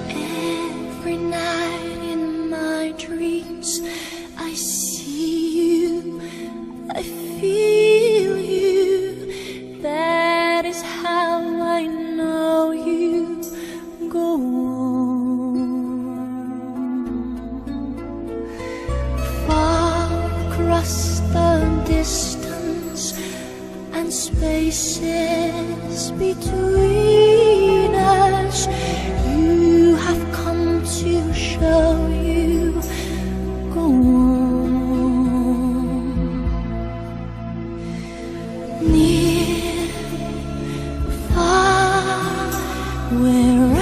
Every night in my dreams I see you, I feel you. That is how I know you. Go on. Far across the distance and spaces between us, you have come to show you. Go on. Near, far, wherever